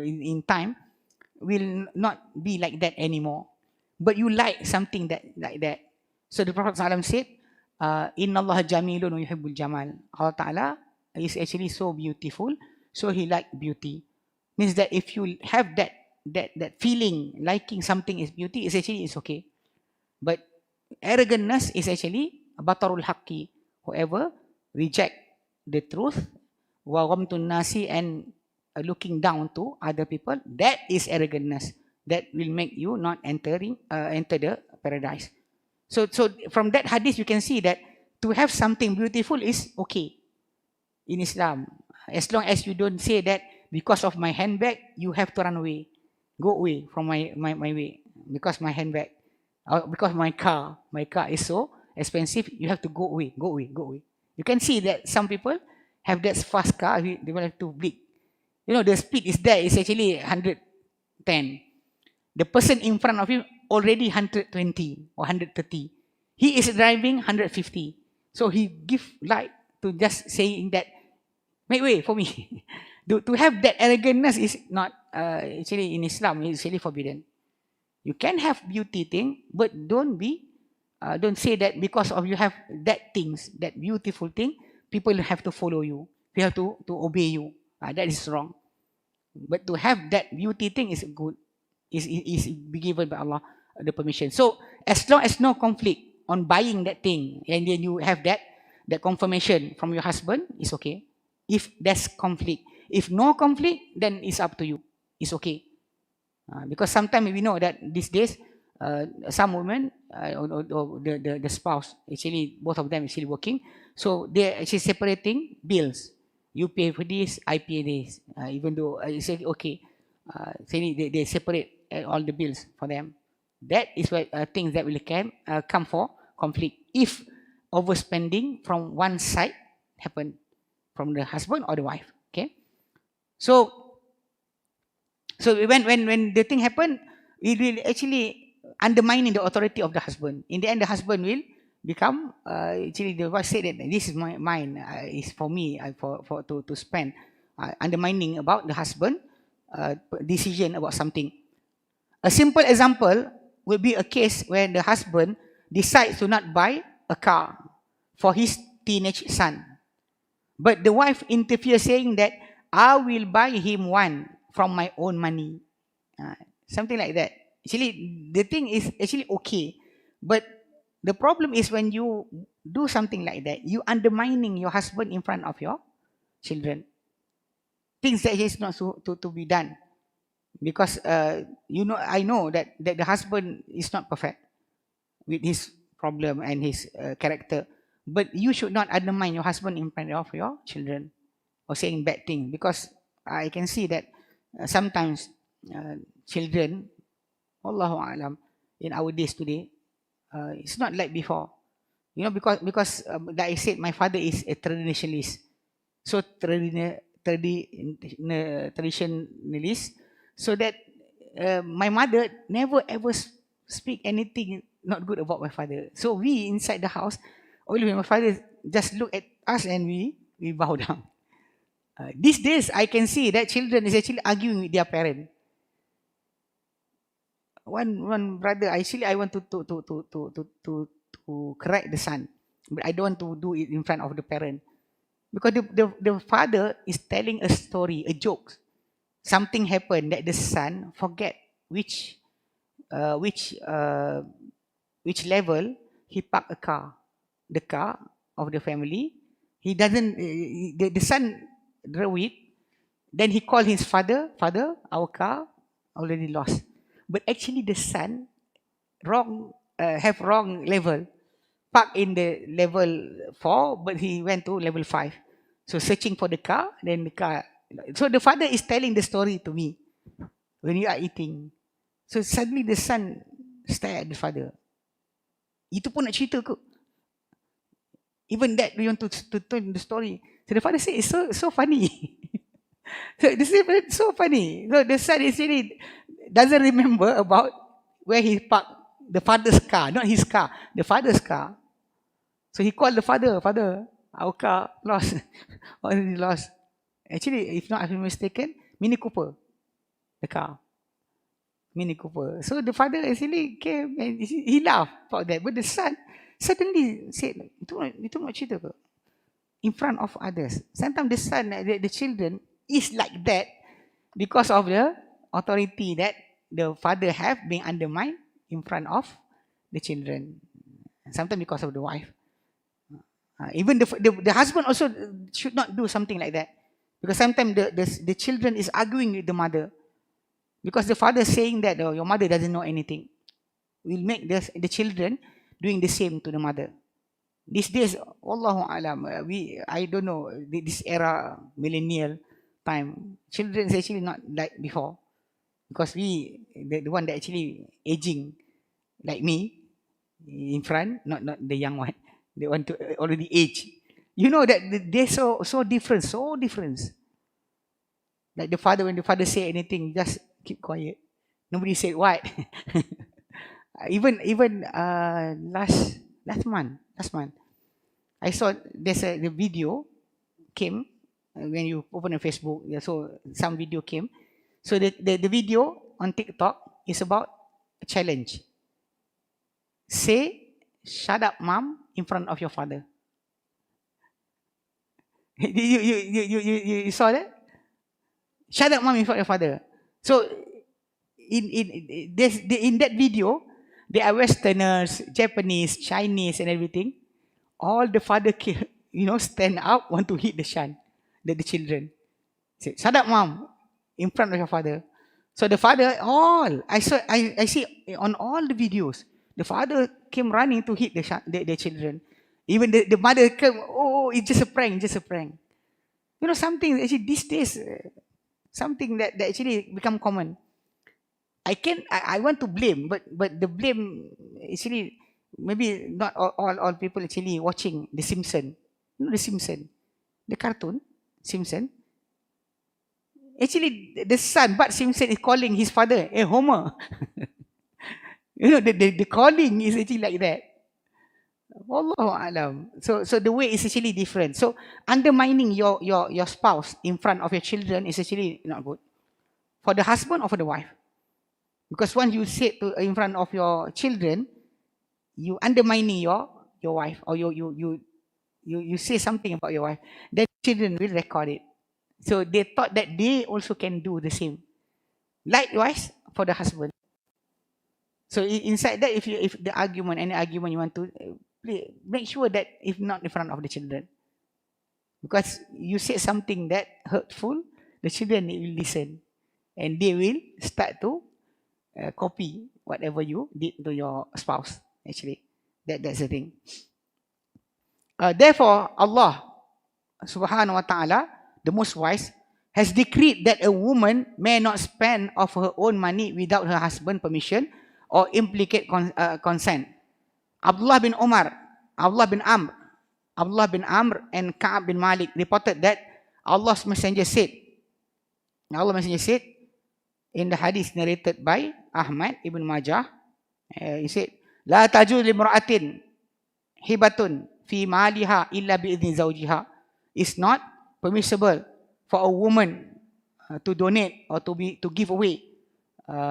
in time will not be like that anymore, but you like something that like that. So the Prophet ﷺ said, Inna Allah jamilun wa yuhibbul jamal. Allah Ta'ala is actually so beautiful, so he like beauty. Means that if you have that feeling, liking something is beauty, is actually it's okay. But arrogance is actually batarul haqqi. Whoever reject the truth, wa ghamtun nasi, and looking down to other people, that is arrogance. That will make you not enter the paradise. So from that hadith you can see that to have something beautiful is okay in Islam, as long as you don't say that because of my handbag you have to run away, go away from my way, because my handbag, or because my car is so expensive, you have to go away, go away, go away. You can see that some people have that fast car, they will have to blink. You know, the speed is there, it's actually 110. The person in front of him already 120 or 130. He is driving 150. So he give light to just saying that, make way for me. To have that arrogantness is not, actually in Islam, it's actually forbidden. You can have beauty thing, but don't say that because of you have that things, that beautiful thing, people have to follow you. They have to obey you. That is wrong. But to have that beauty thing is good. Is be given by Allah the permission. So as long as no conflict on buying that thing, and then you have that confirmation from your husband, it's okay. If there's conflict, if no conflict, then it's up to you. It's okay. Because sometimes we know that these days, some women or the spouse, actually both of them actually working, so they're actually separating bills. You pay for this, I pay this. Even though it's okay, they separate all the bills for them. That is where things that will come for conflict if overspending from one side happen, from the husband or the wife. Okay, so when the thing happen, it will actually undermining the authority of the husband. In the end, the husband will become actually the wife said that this is mine, is for me, to spend, undermining about the husband decision about something. A simple example would be a case where the husband decides to not buy a car for his teenage son, but the wife interferes saying that I will buy him one from my own money. Something like that. Actually, the thing is actually okay, but the problem is when you do something like that, you undermining your husband in front of your children. Things that is not to be done. Because I know that the husband is not perfect with his problem and his character, but you should not undermine your husband in front of your children or saying bad things, because I can see that sometimes children, Allahu Alam, in our days today, it's not like before. You know, because like I said, my father is a traditionalist. So traditionalist, so that my mother never ever speak anything not good about my father. So we inside the house, only when my father just look at us and we bow down. These days, I can see that children is actually arguing with their parent. One brother, actually, I want to correct the son, but I don't want to do it in front of the parent, because the father is telling a story, a joke. Something happened that the son forget which level he parked a car, the car of the family. He doesn't. The son drove it. Then he called his father. Father, our car already lost. But actually, the son have wrong level. Parked in the level 4, but he went to level 5. So searching for the car, then the car. So the father is telling the story to me when you are eating. So suddenly the son stare at the father. Itu pun nak cerita ke? Even that we want to turn the story. So the father said, it's so funny. So this is so funny. So the son actually doesn't remember about where he parked the father's car, not his car, the father's car. So he called the father, our car lost, already lost. Actually, if not I'm mistaken, Mini Cooper, the car. Mini Cooper. So the father actually came and he laughed about that. But the son suddenly said, itu nak cerita ke? In front of others. Sometimes the son, the children is like that because of the authority that the father have been undermined in front of the children. Sometimes because of the wife. Even the husband also should not do something like that. Because sometimes the children is arguing with the mother. Because the father is saying that your mother doesn't know anything. Will make the children doing the same to the mother. These days, Allahu Alam, I don't know, this era, millennial time, children is actually not like before. Because the one that actually aging, like me, in front, not the young one. They want to already age. You know that they're so different, so different. Like the father, when the father say anything, just keep quiet. Nobody said what. Even last month, I saw the video came when you open a Facebook. Yeah, so some video came. So the video on TikTok is about a challenge. Say, "Shut up, mom," in front of your father. You saw that? Shut up, mom, in front of your father. So in that video, there are Westerners, Japanese, Chinese, and everything. All the father, stand up, want to hit the children. Say, "Shut up, mom," in front of your father. So the father, I see on all the videos, the father came running to hit the children. Even the mother came, "Oh, it's just a prank, just a prank." Something actually these days, something that actually become common. I want to blame, but the blame actually maybe not all people actually watching The Simpsons. The Simpsons, the cartoon Simpson. Actually, the son, Bart Simpson, is calling his father, "Hey, Homer." The calling is actually like that. Wallahu alam. So the way is actually different. So undermining your spouse in front of your children is actually not good for the husband or for the wife. Because once you say in front of your children, you undermining your wife, or you say something about your wife, then children will record it. So they thought that they also can do the same. Likewise for the husband. So inside that, if the any argument you want to make sure that if not in front of the children, because you say something that hurtful, the children will listen, and they will start to copy whatever you did to your spouse. Actually, that's the thing. Therefore, Allah Subhanahu wa Taala, the Most Wise, has decreed that a woman may not spend of her own money without her husband's permission or implicate consent. Abdullah bin Umar, Abdullah bin Amr, and Ka'ab bin Malik reported that Allah's Messenger said in the hadith narrated by Ahmad ibn Majah, he said, "La tajuz limra'atin hibatun fi maliha illa bi'idzni zawjiha." It's not permissible for a woman to donate or to give away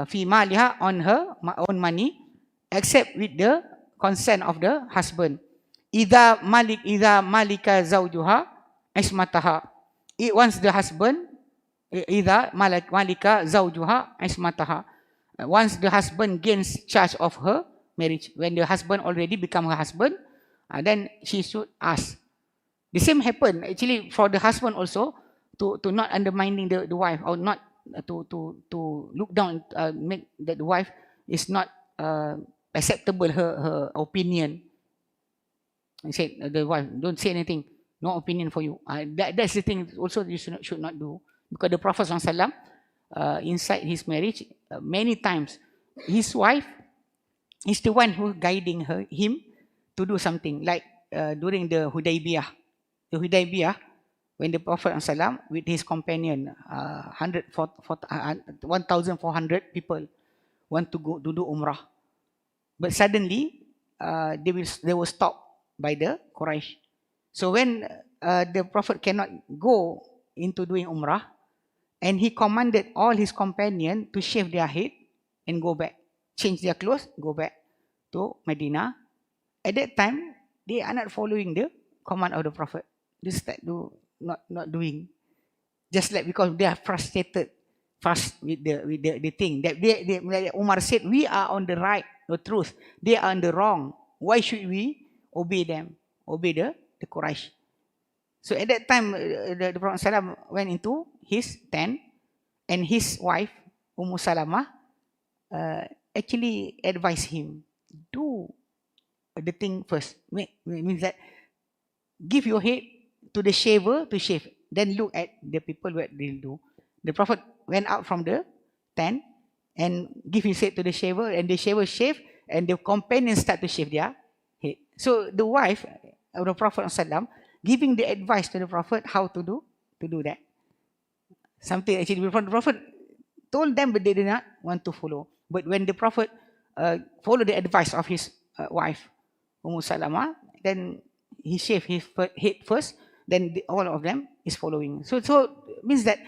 fi maliha, on her own money, except with the consent of the husband. Idza malika zawjuha ismataha. Once the husband, idza malika zawjuha ismataha. Once the husband gains charge of her marriage, when the husband already become her husband, then she should ask. The same happen actually for the husband also, to not undermining the wife, or not to look down, make that the wife is not acceptable her opinion. He said, the wife, "Don't say anything, no opinion for you." That's the thing also you should not do, because the Prophet SAW, inside his marriage, many times his wife is the one who guiding him to do something, like during the Hudaybiyah. The Hudaybiyah, when the Prophet ﷺ with his companion, 1,400 people want to go to do Umrah, but suddenly they were stopped by the Quraysh. So when the Prophet cannot go into doing Umrah, and he commanded all his companions to shave their head and go back, change their clothes, go back to Medina. At that time, they are not following the command of the Prophet. They start not doing, just like because they are frustrated with the thing that like Umar said, "We are on the right, the truth. They are on the wrong. Why should we obey them? Obey the Quraysh?" So at that time, the Prophet ﷺ went into his tent, and his wife Salamah actually advised him, "Do the thing first." Means that give your head to the shaver to shave, then look at the people what they'll do. The Prophet went out from the tent and give his head to the shaver, and the shaver shaved, and the companions start to shave their head. So the wife of the Prophet ﷺ giving the advice to the Prophet how to do that. Something actually the Prophet told them, but they did not want to follow. But when the Prophet followed the advice of his wife, Salama, then he shaved his head first, then all of them is following. So means that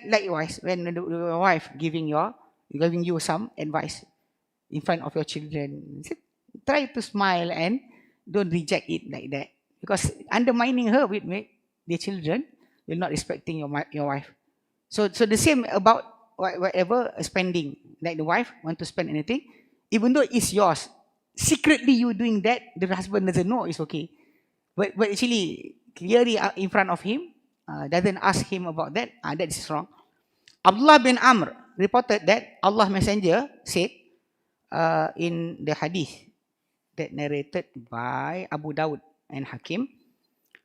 likewise, when the wife giving you some advice in front of your children, try to smile and don't reject it like that, because undermining her with the children will not respecting your wife. So the same about whatever spending, like the wife want to spend anything, even though it's yours, secretly you doing that, the husband doesn't know, it's okay. But actually clearly in front of him, doesn't ask him about that, that is wrong. Abdullah bin Amr reported that Allah Messenger said in the hadith that narrated by Abu Dawud and Hakim,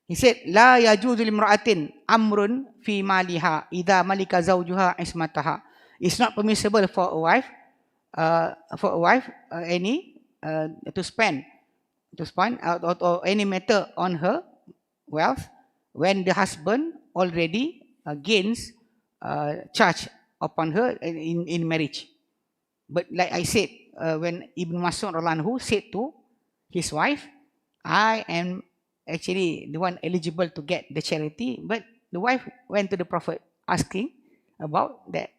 he said, "La yajuzu limra'atin amrun fi maliha idza malika zawjuha ismataha." It's not permissible for a wife, to spend or any matter on her wealth when the husband already gains charge upon her in marriage. But like I said, when Ibn Mas'ud radhiyallahu anhu said to his wife, I am actually the one eligible to get the charity, but the wife went to the Prophet asking about that.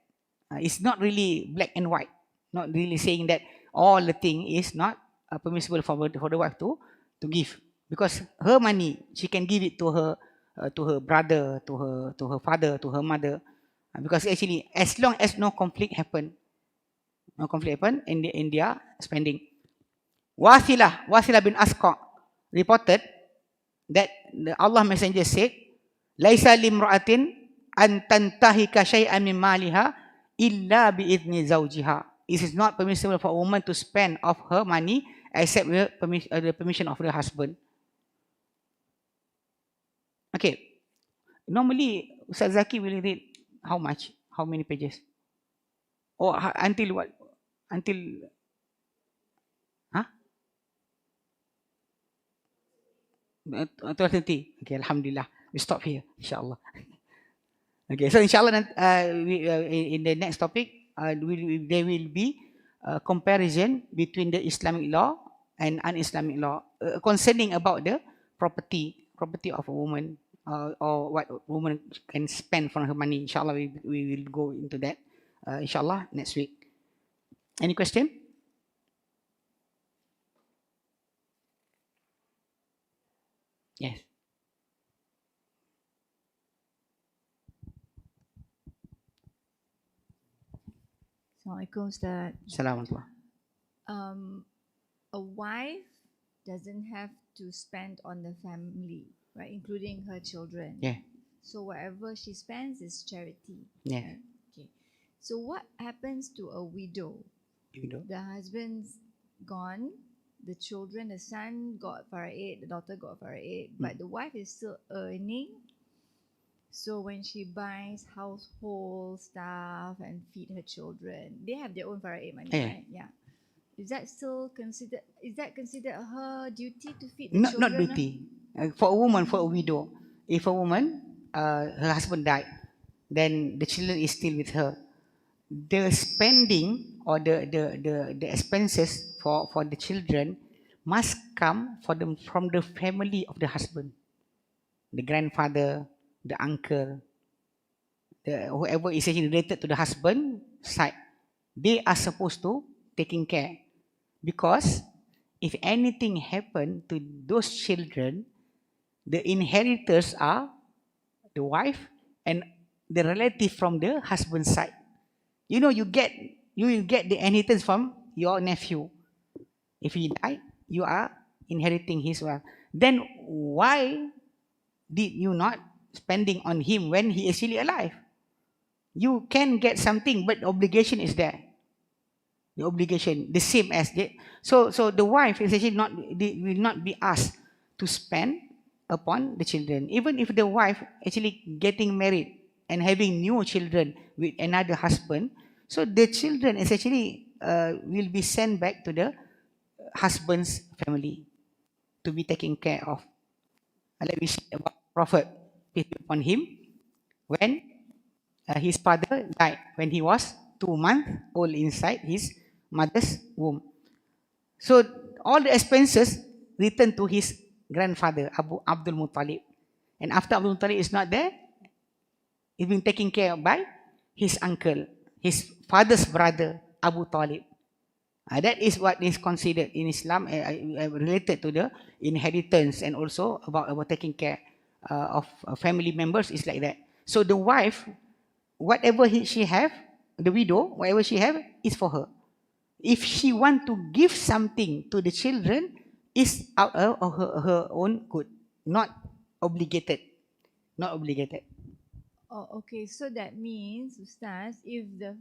It's not really black and white, not really saying that all the thing is not permissible for the wife to give, because her money she can give it to her brother, to her father, to her mother, because actually as long as no conflict happen in their spending. Wasilah bin Asqa reported that the Allah Messenger said, "Laisa limra'atin an tantahika shay'an min maliha illa bi idzni zawjiha." It is not permissible for a woman to spend of her money except with the permission of the husband. Okay. Normally, Ustaz Zaki will read how much? How many pages? Or until what? Until 12:30. Okay, Alhamdulillah. We stop here, insyaAllah. Okay, so insyaAllah in the next topic, there will be a comparison between the Islamic law and un-Islamic law concerning about the property of a woman, or what a woman can spend from her money. Inshallah, we will go into that, inshallah, next week. Any question? Yes. Assalamualaikum, Ustaz. Assalamualaikum. A wife doesn't have to spend on the family, right, including her children. Yeah. So whatever she spends is charity. Yeah. Right? Okay. So what happens to a widow? The husband's gone, the children, the son got faraid, the daughter got faraid, but the wife is still earning. So when she buys household stuff and feed her children, they have their own faraid money, right? Yeah. Is that still considered? Is that considered her duty to feed the children? Not duty. For a woman, for a widow, if a woman, her husband died, then the children is still with her. The spending or the expenses for the children must come from the family of the husband, the grandfather, the uncle, whoever is actually related to the husband side. They are supposed to taking care, because if anything happen to those children, the inheritors are the wife and the relative from the husband side. You know, you will get the inheritance from your nephew. If he died, you are inheriting his wealth. Then why did you not spending on him when he is still alive? You can get something, but the obligation is there. The obligation, the same as so the wife is actually will not be asked to spend upon the children, even if the wife actually getting married and having new children with another husband. So the children is actually will be sent back to the husband's family to be taken care of. Let me see about Prophet, peace be upon him, when his father died when he was 2 months old inside his mother's womb. So all the expenses returned to his grandfather, Abu Abdul Muttalib. And after Abdul Muttalib is not there, he's been taken care of by his uncle, his father's brother, Abu Talib. That is what is considered in Islam related to the inheritance, and also about taking care of family members is like that. So the wife, whatever she have, the widow, whatever she have is for her. If she want to give something to the children, is out of her own good, not obligated. Not obligated. Oh, okay. So that means, Ustaz, if the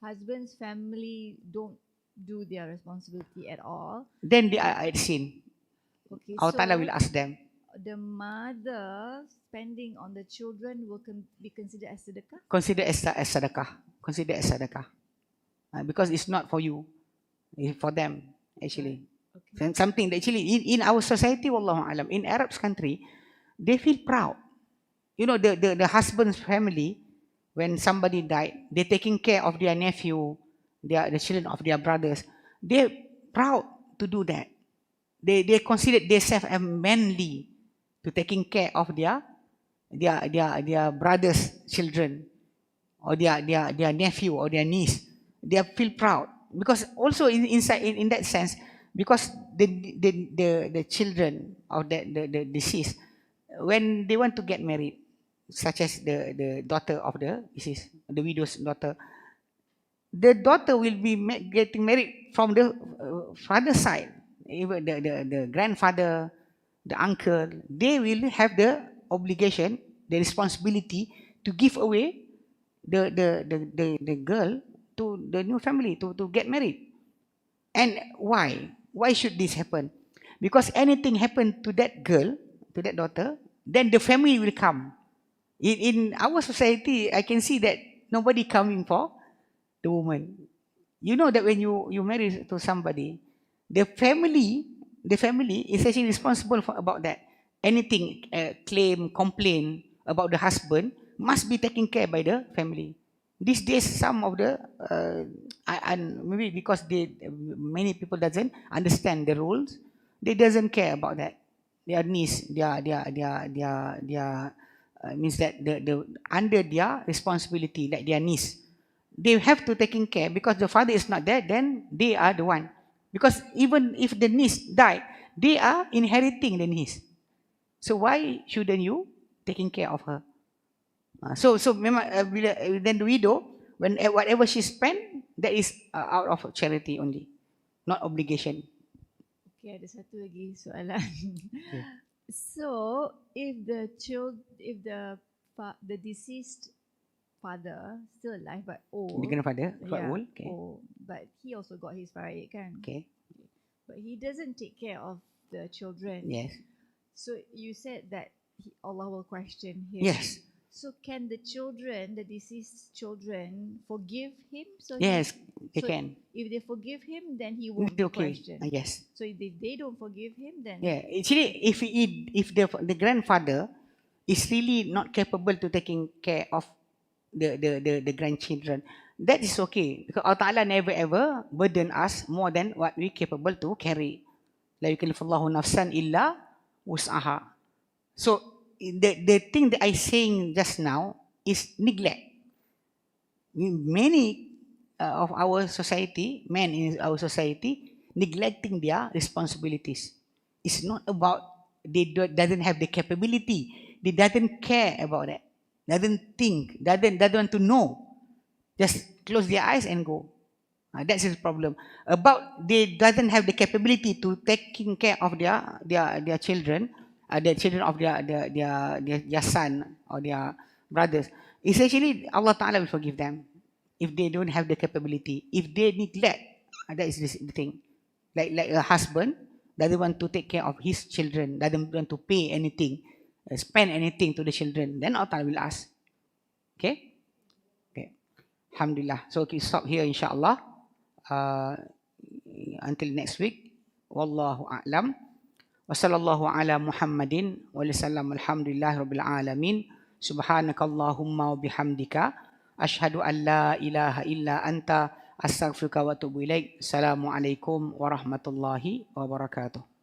husband's family don't do their responsibility at all, then they are at sin. Okay, Allah so Ta'ala will ask them. The mother spending on the children will be considered as sedekah? Consider as sadaqah. Consider as sadaqah. Because it's not for you. It's for them, actually. Okay. Something that actually, in our society, wallahu alam, in Arab's country, they feel proud. You know, the husband's family, when somebody died, they're taking care of their nephew, the children of their brothers. They're proud to do that. They consider themselves as manly to taking care of their brothers' children, or their nephew or their niece. They feel proud because also inside in that sense, because the children of the deceased, when they want to get married, such as the daughter of the deceased, the widow's daughter, the daughter will be getting married from the father's side. Even the grandfather, the uncle, they will have the obligation, the responsibility to give away the girl to the new family to get married. And why? Why should this happen? Because anything happen to that girl, to that daughter, then the family will come. In our society, I can see that nobody coming for the woman. You know that when you marry to somebody, the family is actually responsible for about that. Anything claim, complain about the husband must be taken care by the family. These days, some of the maybe because many people doesn't understand the rules, they doesn't care about that. Their niece, means that the under their responsibility, like their niece, they have to taking care because the father is not there. Then they are the one, because even if the niece died, they are inheriting the niece. So why shouldn't you taking care of her? So then the widow, when whatever she spend, that is out of charity only, not obligation. Okay, ada satu lagi soalan. Okay. So if the deceased father still alive but old, the grandfather quite old, okay. Old, but he also got his faraid kan? Okay. But he doesn't take care of the children. Yes. So you said that Allah will question him. Yes. So can the children, the deceased children, forgive him? So yes, they can. If they forgive him, then he won't be questioned. Yes. So if they don't forgive him, then actually, if the grandfather is really not capable to taking care of the grandchildren, that is okay, because Allah Ta'ala never ever burden us more than what we capable to carry. La yukallifullahu nafsan illa wus'aha. So the thing that I saying just now is neglect. Many of our society, men in our society, neglecting their responsibilities. It's not about they doesn't have the capability. They doesn't care about that. Doesn't think. Doesn't want to know. Just close their eyes and go. That's his problem. About they doesn't have the capability to taking care of their children. The children of their son or their brothers. Essentially, Allah Ta'ala will forgive them if they don't have the capability. If they neglect, that is the thing. Like a husband doesn't want to take care of his children, doesn't want to pay anything, spend anything to the children, then Allah Ta'ala will ask. Okay? Okay. Alhamdulillah. So we stop here, insyaAllah. until next week. Wallahu a'lam. Wa sallallahu ala Muhammadin wa sallam alhamdulillahi rabbil alamin. Subhanakallahumma wa bihamdika asyhadu an la ilaha illa anta astaghfiruka wa atubu ilaik. Assalamualaikum warahmatullahi wabarakatuh.